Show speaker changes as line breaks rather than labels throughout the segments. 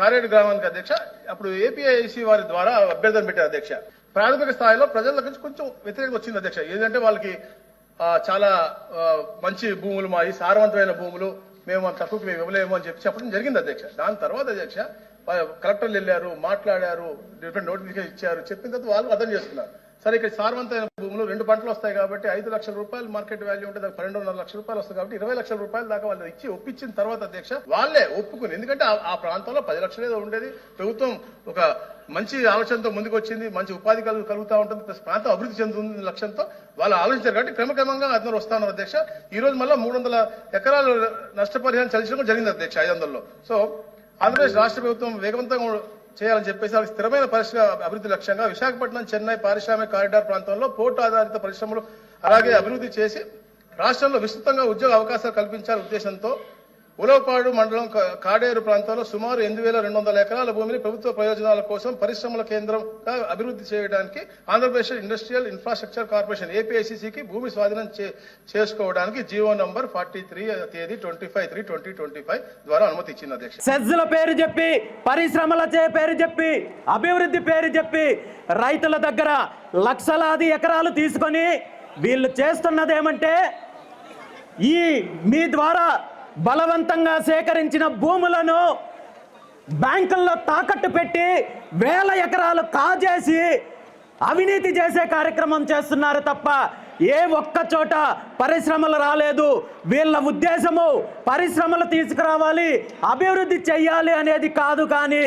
కారేడు గ్రామానికి అధ్యక్ష అప్పుడు ఏపీఐసి వారి ద్వారా అభ్యర్థన పెట్టారు అధ్యక్ష. ప్రాథమిక స్థాయిలో ప్రజల నుంచి కొంచెం వ్యతిరేకత వచ్చింది అధ్యక్ష. ఏదంటే వాళ్ళకి చాలా మంచి భూములు మాయి సారవంతమైన భూములు మేము తక్కువకి మేము ఇవ్వలేము అని చెప్పడం జరిగింది అధ్యక్ష. దాని తర్వాత అధ్యక్ష కలెక్టర్లు వెళ్ళారు, మాట్లాడారు, డిఫరెంట్ నోటిఫికేషన్ ఇచ్చారు. చెప్పిన తర్వాత వాళ్ళు అర్థం చేసుకున్నారు. సరే ఇక్కడ సారవంతమైన భూములు 2 పంటలు వస్తాయి కాబట్టి 5 లక్షల రూపాయలు మార్కెట్ వాల్యూ ఉంటే దానికి 12.5 లక్షల రూపాయలు వస్తాయి కాబట్టి 20 లక్షల రూపాయల దాకా వాళ్ళు ఇచ్చి ఒప్పించిన తర్వాత అధ్యక్ష వాళ్ళే ఒప్పుకుని, ఎందుకంటే ఆ ప్రాంతంలో 10 లక్షలు ఏదో ఉండేది. ప్రభుత్వం ఒక మంచి ఆలోచనతో ముందుకు వచ్చింది, మంచి ఉపాధి కలుగుతూ ఉంటుంది, ప్రాంతం అభివృద్ధి చెందుతుంది లక్ష్యంతో వాళ్ళు ఆలోచించారు కాబట్టి క్రమక్రమంగా అందరూ వస్తున్నారు అధ్యక్ష. ఈ రోజు మళ్ళీ 300 ఎకరాలు నష్టపరిహారం చెల్లించడం జరిగింది అధ్యక్ష 500లో. సో ఆంధ్రప్రదేశ్ రాష్ట్ర ప్రభుత్వం వేగవంతంగా చేయాలని చెప్పేసి వాళ్ళకి స్థిరమైన పరిశ్రమ అభివృద్ధి లక్ష్యంగా విశాఖపట్నం చెన్నై పారిశ్రామిక కారిడార్ ప్రాంతంలో పోర్టు ఆధారిత పరిశ్రమలు అలాగే అభివృద్ధి చేసి రాష్ట్రంలో విస్తృతంగా ఉద్యోగ అవకాశాలు కల్పించాలనే ఉద్దేశంతో ఉలవపాడు మండలం కాడేరు ప్రాంతంలో సుమారు 8,200 ఎకరాల భూమిని ప్రభుత్వ ప్రయోజనాల కోసం పరిశ్రమల కేంద్రంగా అభివృద్ధి చేయడానికి ఆంధ్రప్రదేశ్ ఇండస్ట్రియల్ ఇన్ఫ్రాస్ట్రక్చర్ కార్పొరేషన్ ఏపీఐసిసికి భూమి స్వాధీనం చేసుకోవడానికి జీవో నంబర్ 43 తేదీ 25/3/2025 ద్వారా అనుమతి ఇచ్చింది అధ్యక్ష.
సెజ్ల పేరు చెప్పి, పరిశ్రమల పేరు చెప్పి, అభివృద్ధి పేరు చెప్పి రైతుల దగ్గర లక్షలాది ఎకరాలు తీసుకొని వీళ్ళు చేస్తున్నది ఏమంటే మీ ద్వారా బలవంతంగా సేకరించిన భూములను బ్యాంకుల్లో తాకట్టు పెట్టి వేల ఎకరాలు కాజేసి అవినీతి చేసే కార్యక్రమం చేస్తున్నారు తప్ప ఏ ఒక్క చోట పరిశ్రమలు రాలేదు. వీళ్ళ ఉద్దేశము పరిశ్రమలు తీసుకురావాలి, అభివృద్ధి చెయ్యాలి అనేది కాదు, కానీ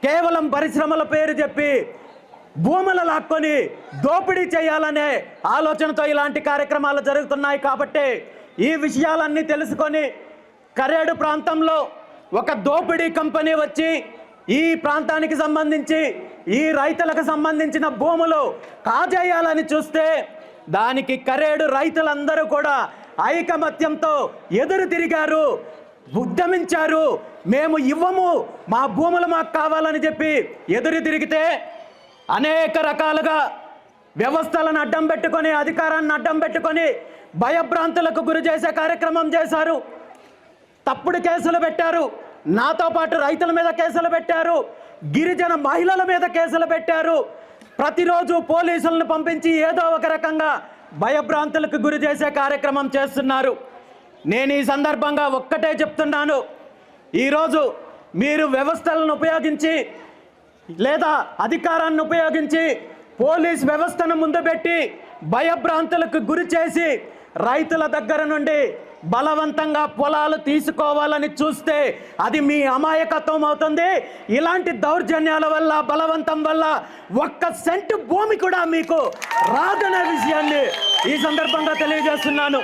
కేవలం పరిశ్రమల పేరు చెప్పి భూములు లాక్కొని దోపిడీ చేయాలనే ఆలోచనతో ఇలాంటి కార్యక్రమాలు జరుగుతున్నాయి. కాబట్టి ఈ విషయాలన్నీ తెలుసుకొని కరేడు ప్రాంతంలో ఒక దోపిడీ కంపెనీ వచ్చి ఈ ప్రాంతానికి సంబంధించి ఈ రైతులకు సంబంధించిన భూములు కాజేయాలని చూస్తే దానికి కరేడు రైతులందరూ కూడా ఐకమత్యంతో ఎదురు తిరిగారు, ఉద్యమించారు. మేము ఇవ్వము, మా భూములు మాకు కావాలని చెప్పి ఎదురు తిరిగితే అనేక రకాలుగా వ్యవస్థలను అడ్డం పెట్టుకొని, అధికారాన్ని అడ్డం పెట్టుకొని భయభ్రాంతులకు గురి చేసే కార్యక్రమం చేశారు. తప్పుడు కేసులు పెట్టారు, నాతో పాటు రైతుల మీద కేసులు పెట్టారు, గిరిజన మహిళల మీద కేసులు పెట్టారు. ప్రతిరోజు పోలీసులను పంపించి ఏదో ఒక రకంగా భయభ్రాంతులకు గురి చేసే కార్యక్రమం చేస్తున్నారు. నేను ఈ సందర్భంగా ఒక్కటే చెప్తున్నాను, ఈరోజు మీరు వ్యవస్థలను ఉపయోగించి లేదా అధికారాన్ని ఉపయోగించి పోలీస్ వ్యవస్థను ముందు పెట్టి భయభ్రాంతులకు గురి చేసి రైతుల దగ్గర నుండి బలవంతంగా పొలాలు తీసుకోవాలని చూస్తే అది మీ అమాయకత్వం అవుతుంది. ఇలాంటి దౌర్జన్యాల వల్ల, బలవంతం వల్ల 1 సెంటు భూమి కూడా మీకు రాదనే విషయాన్ని ఈ సందర్భంగా తెలియజేస్తున్నాను.